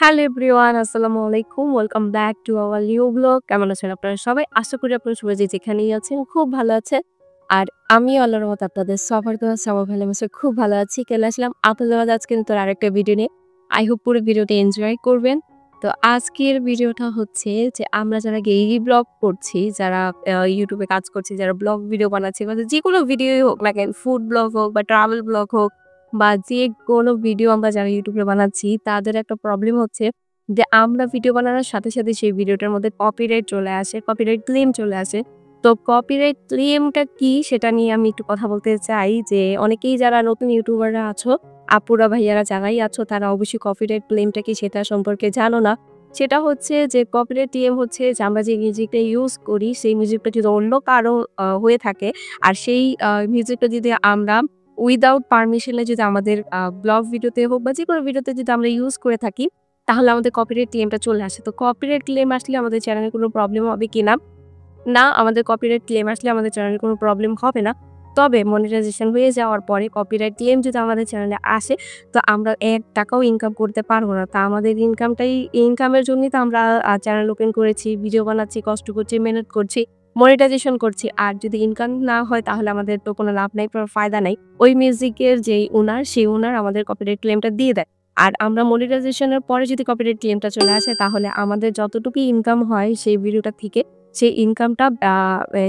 Hello everyone, আসসালামু আলাইকুম। Welcome back to our new blog. কেমন আছেন আপনারা সবাই? আশা করি আপনারা সবাই যে যেখানেই আছেন খুব ভালো আছেন। আর আমিও আল্লাহর রহমতে আপনাদের সবার দোয়া সবার ভালোবাসা খুব ভালো আছি। চলে আসলাম আপনাদের মাঝে আজকে নতুন আরেকটা ভিডিও নিয়ে। আই হোপ পুরো ভিডিওটা এনজয় করবেন। তো আজকের ভিডিওটা হচ্ছে যে আমরা যারা ডেইলি ব্লগ করছি, যারা ইউটিউবে কাজ করছি, যারা ব্লগ ভিডিও বানাচ্ছি বা যেকোনো ভিডিওই হোক না কেন, ফুড ব্লগ হোক বা ট্রাভেল ব্লগ হোক বা যেকোনো ভিডিও আমরা যারা ইউটিউবে বানাচ্ছি তাদের একটা প্রবলেম হচ্ছে যে আমরা ভিডিও বানানোর সাথে, সাথে সেই ভিডিওটার মধ্যে কপিরাইট চলে আসে, কপিরাইট ক্লেম চলে আসে। তো কপিরাইট ক্লেমটা কি সেটা নিয়ে আমি একটু কথা বলতে চাই যে অনেকেই যারা নতুন ইউটিউবাররা আছো, আপুরা ভাইয়ারা যারাই আছো তারা অবশ্যই কপিরাইট ক্লেমটা কি সেটা সম্পর্কে জানো না। সেটা হচ্ছে যে কপিরাইট ক্লেম হচ্ছে যে আমরা যে মিউজিকটা ইউজ করি সেই মিউজিকটা যদি অন্য কারো হয়ে থাকে আর সেই মিউজিকটা যদি আমরা উইথআউট পারমিশন এ যদি আমাদের ব্লগ ভিডিওতে হোক বা যেকোনো ভিডিওতে যদি আমরা ইউজ করে থাকি, তাহলে আমাদের কপিরাইট ক্লেমটা চলে আসে। তো কপিরাইট ক্লেম আসলে আমাদের চ্যানেলে কোনো প্রবলেম হবে কিনা? না, আমাদের কপিরাইট ক্লেম আসলে আমাদের চ্যানেলে কোনো প্রবলেম হবে না। তবে মনিটাইজেশন হয়ে যাওয়ার পরে কপিরাইট ক্লেম যদি আমাদের চ্যানেলে আসে, তো আমরা ৳১ ইনকাম করতে পারব না। তা আমাদের ইনকামের জন্যই তো আমরা চ্যানেল ওপেন করেছি, ভিডিও বানাচ্ছি, কষ্ট করছি, মেহনত করছি, মনিটাইজেশন করছি। আর যদি ইনকাম না হয় তাহলে আমাদের তো কোনো লাভ নাই, কোনো ফায়দা নাই। ওই মিউজিকের যেই ওনার, সেই ওনার আমাদের কপিরাইট ক্লেমটা দিয়ে দেয়। আর আমরা মনিটাইজেশন এর পরে যদি কপিরাইট ক্লেমটা চলে আসে তাহলে আমাদের যতটুকু ইনকাম হয় সেই ভিডিওটা থেকে সেই ইনকামটা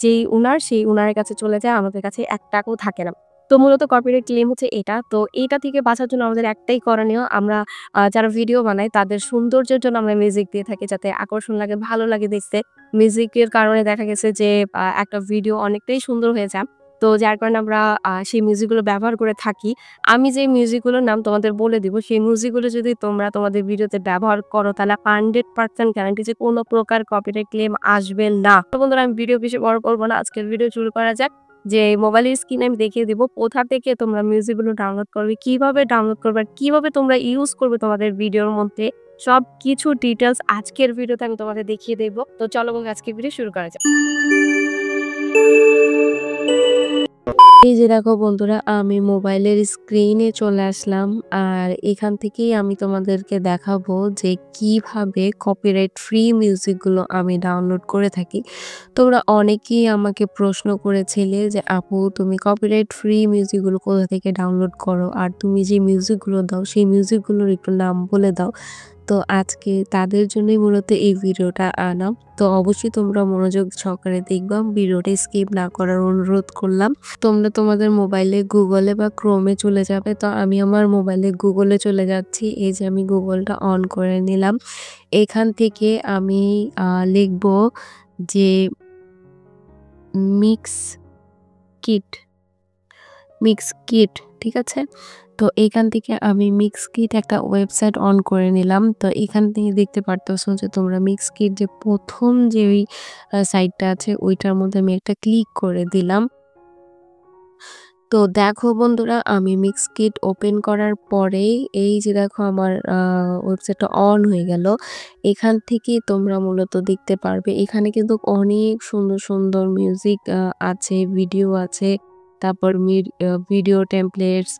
যেই ওনার সেই ওনারের কাছে চলে যায়, আমাদের কাছে ৳১ থাকে না। তো মূলত কপিরাইট ক্লেম হচ্ছে এটা। তো এইটা থেকে বাঁচার জন্য আমাদের একটাই করণীয়, আমরা যারা ভিডিও বানাই তাদের সৌন্দর্যের জন্য আমরা মিউজিক দিয়ে থাকি যাতে আকর্ষণ লাগে, ভালো লাগে দেখতে। মিউজিকের কারণে দেখা গেছে যে একটা ভিডিও অনেকটাই সুন্দর হয়ে যায়। তো যার কারণে আমরা সেই মিউজিকগুলো ব্যবহার করে থাকি। আমি যে মিউজিকগুলোর নাম তোমাদের বলে দিব, সেই মিউজিকগুলো যদি তোমরা তোমাদের ভিডিওতে ব্যবহার করো তাহলে 100% গ্যারান্টি যে কোনো প্রকার কপিরাইট ক্লেম আসবে না। তো বন্ধুরা আমি ভিডিও বেশি বড় করব না। আজকের ভিডিও শুরু করা যাক। যে মোবাইলের স্ক্রিনে আমি দেখিয়ে দিব কোথা থেকে তোমরা মিউজিকগুলো ডাউনলোড করবে, কিভাবে ডাউনলোড করবে, আর কিভাবে তোমরা ইউজ করবে তোমাদের ভিডিওর মধ্যে। সবকিছু ডিটেইলস আজকের ভিডিওতে আমি তোমাদের দেখিয়ে দেব। তো চলো বন্ধু আজকের ভিডিও শুরু করা যাক। এই যে দেখো বন্ধুরা, আমি মোবাইলের স্ক্রিনে চলে আসলাম। আর এখান থেকেই আমি তোমাদেরকে দেখাবো যে কিভাবে কপিরাইট ফ্রি মিউজিকগুলো আমি ডাউনলোড করে থাকি। তোমরা অনেকেই আমাকে প্রশ্ন করেছিলে যে আপু তুমি কপিরাইট ফ্রি মিউজিকগুলো কোথা থেকে ডাউনলোড করো, আর তুমি যে মিউজিকগুলো দাও সেই মিউজিকগুলোর একটু নাম বলে দাও। তো আজকে তাদের জন্যই মূলত এই ভিডিওটা আনা। তো অবশ্যই তোমরা মনোযোগ সহকারে দেখবা, ভিডিওটা স্কিপ না করার অনুরোধ করলাম। তোমরা তোমাদের মোবাইলে গুগলে বা ক্রোমে চলে যাবে। তো আমি আমার মোবাইলে গুগলে চলে যাচ্ছি। এই যে আমি গুগলটা অন করে নিলাম। এখান থেকে আমি লিখব যে মিক্স কিট, মিক্স কিট, ঠিক আছে? তো এখান থেকে আমি মিক্স কিট একটা ওয়েবসাইট অন করে নিলাম। তো এখান থেকে দেখতে পারতেছো যে তোমরা মিক্স কিট যে ১ম যে ওই সাইটটা আছে ওইটার মধ্যে আমি একটা ক্লিক করে দিলাম। তো দেখো বন্ধুরা, আমি মিক্স কিট ওপেন করার পরেই এই যে দেখো আমার ওয়েবসাইটটা অন হয়ে গেল। এখান থেকেই তোমরা মূলত দেখতে পারবে। এখানে কিন্তু অনেক সুন্দর, সুন্দর মিউজিক আছে, ভিডিও আছে। তারপর ভিডিও টেমপ্লেটস,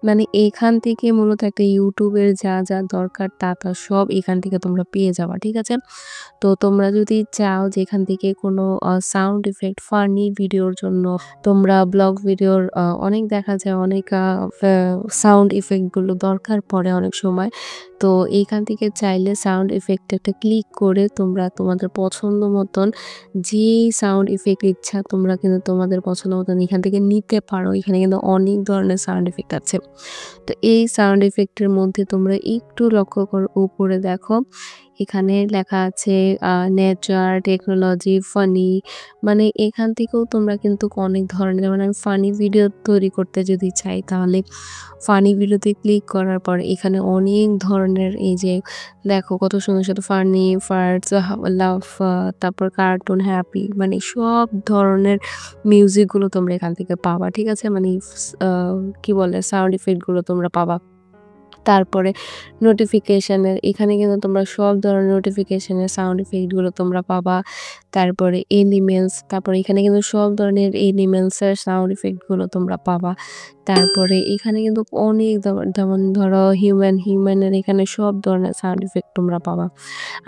মানে এখান থেকে মূলত একটা ইউটিউবের যা, যা দরকার তা, তা সব এখান থেকে তোমরা পেয়ে যাবা। ঠিক আছে? তো তোমরা যদি চাও যে এখান থেকে কোনো সাউন্ড ইফেক্ট ফানি ভিডিওর জন্য তোমরা ব্লগ ভিডিওর অনেক দেখা যায় অনেক সাউন্ড ইফেক্ট গুলো দরকার পড়ে অনেক সময়। তো এইখান থেকে চাইলে সাউন্ড ইফেক্ট একটা ক্লিক করে তোমরা তোমাদের পছন্দ মতন যেই সাউন্ড ইফেক্ট ইচ্ছা তোমরা কিন্তু তোমাদের পছন্দ মতন এখান থেকে নিতে পারো। এখানে কিন্তু অনেক ধরনের সাউন্ড ইফেক্ট আছে। তো এই সাউন্ড ইফেক্টের মধ্যে তোমরা একটু লক্ষ্য করো, উপরে দেখো এখানে লেখা আছে নেচার, টেকনোলজি, ফানি, মানে এখান থেকেও তোমরা কিন্তু অনেক ধরনের, যেমন আমি ফানি ভিডিও তৈরি করতে যদি চাই তাহলে ফানি ভিডিওতে ক্লিক করার পর এখানে অনেক ধরনের এই যে দেখো কত সুন্দর সুন্দর ফানি, ফার্টস, লাভ, তারপর কার্টুন, হ্যাপি, মানে সব ধরনের মিউজিকগুলো তোমরা এখান থেকে পাবা। ঠিক আছে? মানে কি বলে সাউন্ড ইফেক্টগুলো তোমরা পাবা। তারপরে নোটিফিকেশনের এখানে কিন্তু তোমরা সব ধরনের নোটিফিকেশনের সাউন্ড ইফেক্টগুলো তোমরা পাবা। তারপরে এনিমেলস, তারপরে এখানে কিন্তু সব ধরনের এনিমেলসের সাউন্ড ইফেক্টগুলো তোমরা পাবা। তারপরে এখানে কিন্তু অনেক যেমন ধরো হিউম্যানের এখানে সব ধরনের সাউন্ড ইফেক্ট তোমরা পাবা।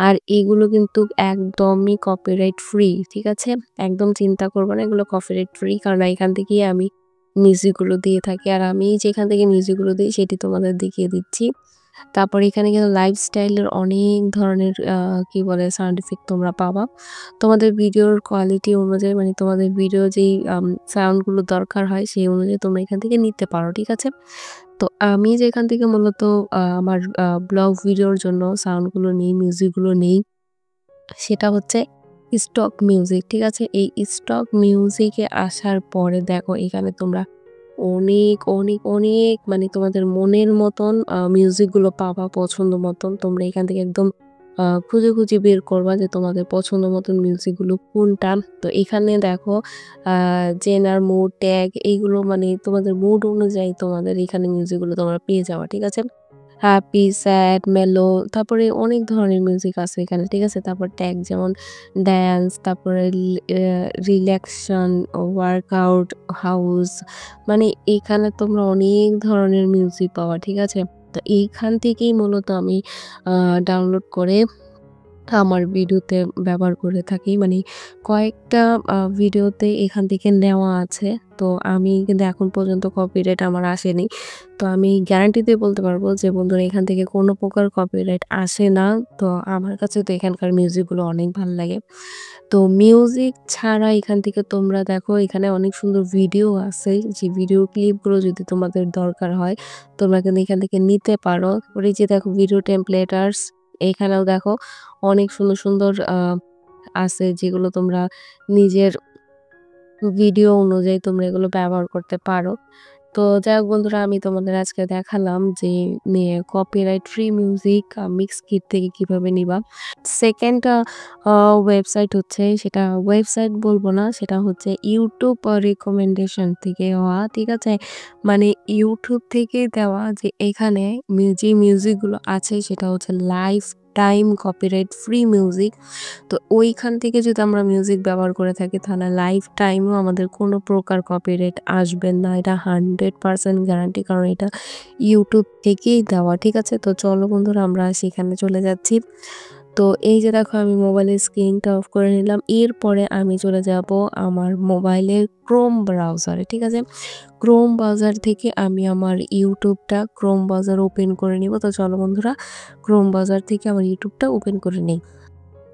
আর এগুলো কিন্তু একদমই কপিরাইট ফ্রি, ঠিক আছে? একদম চিন্তা করবে না, এগুলো কপিরাইট ফ্রি, কারণ এখান থেকেই আমি মিউজিকগুলো দিয়ে থাকি। আর আমি যেখান থেকে মিউজিকগুলো দিই সেটি তোমাদের দেখিয়ে দিচ্ছি। তারপর এখানে কিন্তু লাইফস্টাইলের অনেক ধরনের কি বলে সাউন্ড ইফেক্ট তোমরা পাবা। তোমাদের ভিডিওর কোয়ালিটি অনুযায়ী, মানে তোমাদের ভিডিও যেই সাউন্ডগুলো দরকার হয় সেই অনুযায়ী তোমরা এখান থেকে নিতে পারো, ঠিক আছে? তো আমি যেখান থেকে মূলত আমার ব্লগ ভিডিওর জন্য সাউন্ডগুলো নেই, মিউজিকগুলো নেই, সেটা হচ্ছে স্টক মিউজিক, ঠিক আছে? এই স্টক মিউজিকে আসার পরে দেখো এখানে তোমরা অনেক, অনেক, অনেক, মানে তোমাদের মনের মতন মিউজিকগুলো পাবা পছন্দ মতন। তোমরা এখান থেকে একদম খুঁজে, খুঁজে বের করবা যে তোমাদের পছন্দ মতন মিউজিকগুলো কোনটা। তো এখানে দেখো আ জেনার, মুড, ট্যাগ এইগুলো, মানে তোমাদের মুড অনুযায়ী তোমাদের এখানে মিউজিকগুলো তোমরা পেয়ে যাবা, ঠিক আছে? হ্যাপি, স্যাড, মেলো, তারপরে অনেক ধরনের মিউজিক আছে এখানে, ঠিক আছে? তারপর ট্যাগ যেমন ড্যান্স, তারপরে রিল্যাক্সেশন, ওয়ার্কআউট, হাউস, মানে এখানে তোমরা অনেক ধরনের মিউজিক পাওয়া, ঠিক আছে? তো এইখান থেকেই মূলত আমি ডাউনলোড করে আমার ভিডিওতে ব্যবহার করে থাকি। মানে কয়েকটা ভিডিওতে এখান থেকে নেওয়া আছে। তো আমি কিন্তু এখন পর্যন্ত কপিরাইট আমার আসেনি। তো আমি গ্যারান্টি দিয়ে বলতে পারবো যে বন্ধুরা এখান থেকে কোনো প্রকার কপিরাইট আসে না। তো আমার কাছে তো এখানকার মিউজিকগুলো অনেক ভাল লাগে। তো মিউজিক ছাড়া এখান থেকে তোমরা দেখো এখানে অনেক সুন্দর ভিডিও আছে। যে ভিডিও ক্লিপগুলো যদি তোমাদের দরকার হয় তোমরা কিন্তু এখান থেকে নিতে পারো। ওর এই যে দেখো ভিডিও টেমপ্লেটার্স, এখানেও দেখো অনেক সুন্দর, সুন্দর আছে যেগুলো তোমরা নিজের ভিডিও অনুযায়ী তোমরা এগুলো ব্যবহার করতে পারো। তো যাই হোক বন্ধুরা, আমি তোমাদের আজকে দেখালাম যে কপিরাইট ফ্রি মিউজিক মিক্সকিট থেকে কিভাবে নিবা। সেকেন্ড ওয়েবসাইট হচ্ছে, সেটা ওয়েবসাইট বলবো না, সেটা হচ্ছে ইউটিউব রিকমেন্ডেশন থেকে হওয়া, ঠিক আছে? মানে ইউটিউব থেকে দেওয়া যে এখানে যে মিউজিকগুলো আছে সেটা হচ্ছে life time copyright free music. তো ওইখান থেকে যদি আমরা মিউজিক ব্যবহার করে থাকি তাহলে লাইফ টাইমও আমাদের কোনো প্রকার কপিরাইট আসবে না। এটা 100% গ্যারান্টি, কারণ এটা ইউটিউব থেকেই দেওয়া, ঠিক আছে? তো চলো বন্ধুরা আমরা সেখানে চলে যাচ্ছি। তো এই যে দেখো আমি মোবাইলের স্ক্রিনটা অফ করে নিলাম। এরপরে আমি চলে যাব আমার মোবাইলের ক্রোম ব্রাউজারে, ঠিক আছে? ক্রোম ব্রাউজার থেকে আমি আমার ইউটিউবটা ক্রোম ব্রাউজার ওপেন করে নিব। তো চলো বন্ধুরা ক্রোম ব্রাউজার থেকে আমার ইউটিউবটা ওপেন করে নেই।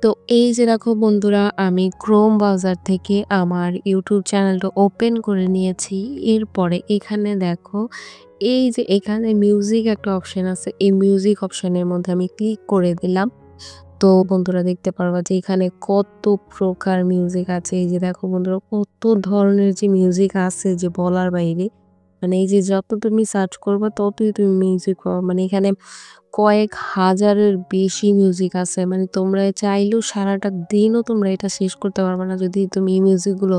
তো এই যে দেখো বন্ধুরা আমি ক্রোম ব্রাউজার থেকে আমার ইউটিউব চ্যানেলটা ওপেন করে নিয়েছি। এরপরে এখানে দেখো এই যে এখানে মিউজিক একটা অপশন আছে, এই মিউজিক অপশনের মধ্যে আমি ক্লিক করে দিলাম। তো বন্ধুরা দেখতে পারবা যে এখানে কত প্রকার মিউজিক আছে। এই যে দেখো বন্ধুরা কত ধরনের যে মিউজিক আছে যে বলার বাইরে। মানে এই যে যত তুমি সার্চ করবা ততই তুমি মিউজিক পাবা। মানে এখানে কয়েক হাজারের বেশি মিউজিক আছে। মানে তোমরা চাইলেও সারাটা দিনও তোমরা এটা শেষ করতে পারবে না যদি তুমি এই মিউজিকগুলো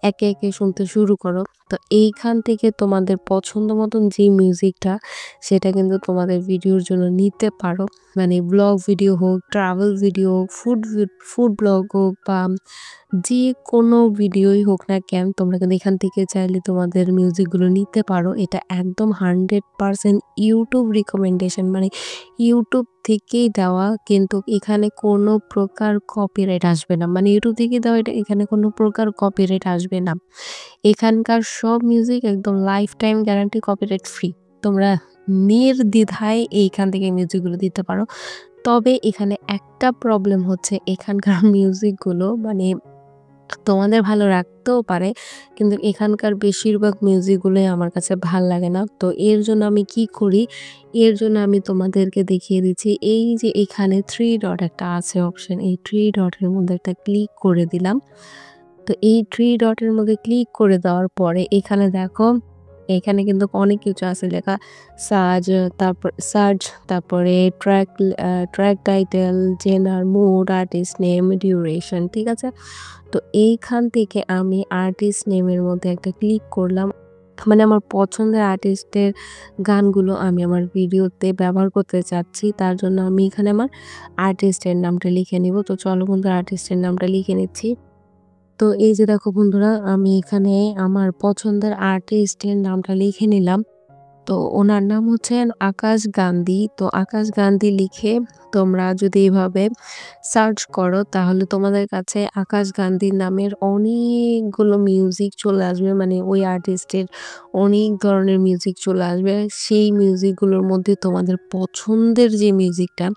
একে, একে শুনতে শুরু করো। তো এইখান থেকে তোমাদের পছন্দ মতন যে মিউজিকটা সেটা কিন্তু তোমাদের ভিডিওর জন্য নিতে পারো। মানে ব্লগ ভিডিও হোক, ট্রাভেল ভিডিও হোক, ফুড ব্লগ হোক বা যেকোনো ভিডিওই হোক না কেন তোমরা কিন্তু এখান থেকে চাইলে তোমাদের মিউজিকগুলো নিতে পারো। এটা একদম 100% ইউটিউব রিকমেন্ডেশন, মানে ইউটিউব থেকেই দেওয়া, কিন্তু এখানে কোনো প্রকার কপিরাইট আসবে না। মানে ইউটিউব থেকে দেওয়া, এটা এখানে কোনো প্রকার কপিরাইট আসবে না। এখানকার সব মিউজিক একদম life time guarantee copyright free. তোমরা নির্দ্বিধায় এইখান থেকে মিউজিকগুলো দিতে পারো। তবে এখানে একটা প্রবলেম হচ্ছে এখানকার মিউজিকগুলো মানে তোমাদের ভালো লাগতেও পারে, কিন্তু এখানকার বেশিরভাগ মিউজিকগুলোই আমার কাছে ভাল লাগে না। তো এর জন্য আমি কি করি, এর জন্য আমি তোমাদেরকে দেখিয়ে দিচ্ছি। এই যে এখানে 3 ডট একটা আছে অপশন, এই 3 ডটের মধ্যে একটা ক্লিক করে দিলাম। তো এই 3 ডটের মধ্যে ক্লিক করে দেওয়ার পরে এখানে দেখো, এখানে কিন্তু অনেক কিছু আছে লেখা। সার্চ, সার্চ, তারপরে ট্র্যাক টাইটেল, জেনার, মুড, আর্টিস্ট নেম, ডিউরেশন, ঠিক আছে? তো এইখান থেকে আমি আর্টিস্ট নেমের মধ্যে একটা ক্লিক করলাম। মানে আমার পছন্দের আর্টিস্টের গানগুলো আমি আমার ভিডিওতে ব্যবহার করতে চাচ্ছি। তার জন্য আমি এখানে আমার আর্টিস্টের নামটা লিখে নিব। তো চলো বন্ধুরা আর্টিস্টের নামটা লিখে নিচ্ছি। তো এই যে দেখো বন্ধুরা আমি এখানে আমার পছন্দের আর্টিস্টের নামটা লিখে নিলাম। তো ওনার নাম হচ্ছেন আকাশ গান্ধী। তো আকাশ গান্ধী লিখে তোমরা যদি এভাবে সার্চ করো তাহলে তোমাদের কাছে আকাশ গান্ধী নামের অনেকগুলো মিউজিক চলে আসবে। মানে ওই আর্টিস্টের অনেক ধরনের মিউজিক চলে আসবে। সেই মিউজিকগুলোর মধ্যে তোমাদের পছন্দের যে মিউজিকটা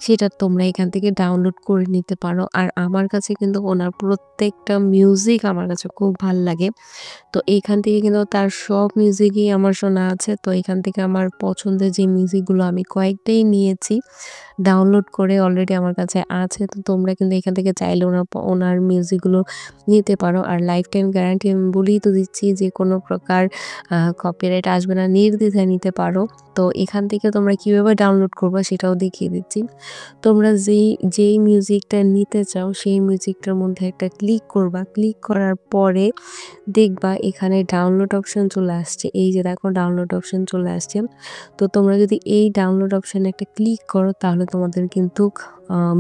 সেটা তোমরা এখান থেকে ডাউনলোড করে নিতে পারো। আর আমার কাছে কিন্তু ওনার প্রত্যেকটা মিউজিক আমার কাছে খুব ভাল লাগে। তো এইখান থেকে কিন্তু তার সব মিউজিকই আমার শোনা আছে। তো এখান থেকে আমার পছন্দের যে মিউজিকগুলো আমি কয়েকটাই নিয়েছি। ডাউনলোড করে অলরেডি আমার কাছে আছে। তো তোমরা কিন্তু এখান থেকে চাইলে ওনার মিউজিকগুলো নিতে পারো। আর লাইফ টাইম গ্যারান্টি আমি বলেই তো দিচ্ছি যে কোনো প্রকার কপিরাইট আসবে না। নির্দ্বিধায় নিতে পারো। তো এখান থেকে তোমরা কিভাবে ডাউনলোড করবা সেটাও দেখিয়ে দিচ্ছি। তোমরা যেই মিউজিকটা নিতে চাও সেই মিউজিকটার মধ্যে একটা ক্লিক করবা। ক্লিক করার পরে দেখবা এখানে ডাউনলোড অপশন চলে আসছে। এই যে দেখো ডাউনলোড অপশন চলে আসছে। তো তোমরা যদি এই ডাউনলোড অপশনে একটা ক্লিক করো তাহলে তোমাদের কিন্তু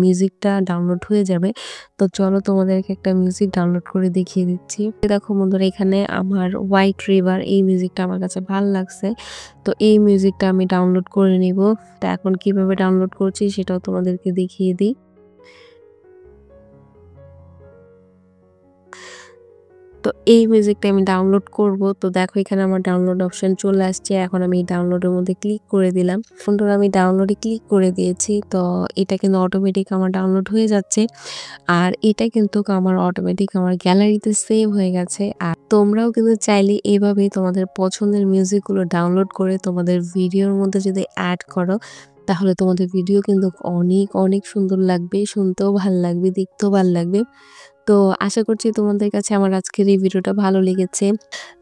মিউজিকটা ডাউনলোড হয়ে যাবে। তো চলো তোমাদেরকে একটা মিউজিক ডাউনলোড করে দেখিয়ে দিচ্ছি। দেখো বন্ধুরা এখানে আমার হোয়াইট রিভার এই মিউজিকটা আমার কাছে ভাল লাগছে। তো এই মিউজিকটা আমি ডাউনলোড করে নিব। তো এখন কিভাবে ডাউনলোড করছি সেটাও তোমাদেরকে দেখিয়ে দিই। তো এই মিউজিকটা আমি ডাউনলোড করব। তো দেখো এখানে আমার ডাউনলোড অপশন চলে আসছে। এখন আমি ডাউনলোডের মধ্যে ক্লিক করে দিলাম। বন্ধুরা আমি ডাউনলোডে ক্লিক করে দিয়েছি। তো এটা কিন্তু অটোমেটিক আমার ডাউনলোড হয়ে যাচ্ছে। আর এটা কিন্তু আমার অটোমেটিক আমার গ্যালারিতে সেভ হয়ে গেছে। আর তোমরাও কিন্তু চাইলে এভাবেই তোমাদের পছন্দের মিউজিকগুলো ডাউনলোড করে তোমাদের ভিডিওর মধ্যে যদি অ্যাড করো তাহলে তোমাদের ভিডিও কিন্তু অনেক, অনেক সুন্দর লাগবে। শুনতেও ভাল লাগবে, দেখতেও ভাল লাগবে। তো আশা করছি তোমাদের কাছে আমার আজকের এই ভিডিওটা ভালো লেগেছে।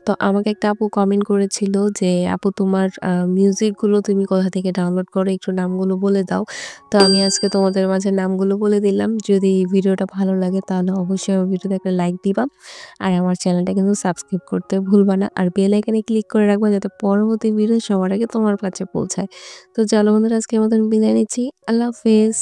তো আমাকে একটা আপু কমেন্ট করেছিল যে, "আপু তোমার মিউজিকগুলো তুমি কোথা থেকে ডাউনলোড করো? একটু নামগুলো বলে দাও।" তো আমি আজকে তোমাদের মাঝে নামগুলো বলে দিলাম। যদি ভিডিওটা ভালো লাগে তাহলে অবশ্যই আমার ভিডিওতে একটা লাইক দিবা। আর আমার চ্যানেলটা কিন্তু সাবস্ক্রাইব করতে ভুলবা না। আর বেল আইকনে ক্লিক করে রাখবা যাতে পরবর্তী ভিডিও সবার আগে তোমার কাছে পৌঁছায়। তো চলো বন্ধুরা আজকের মতন বিদায় নিচ্ছি। আল্লাহ হাফেজ।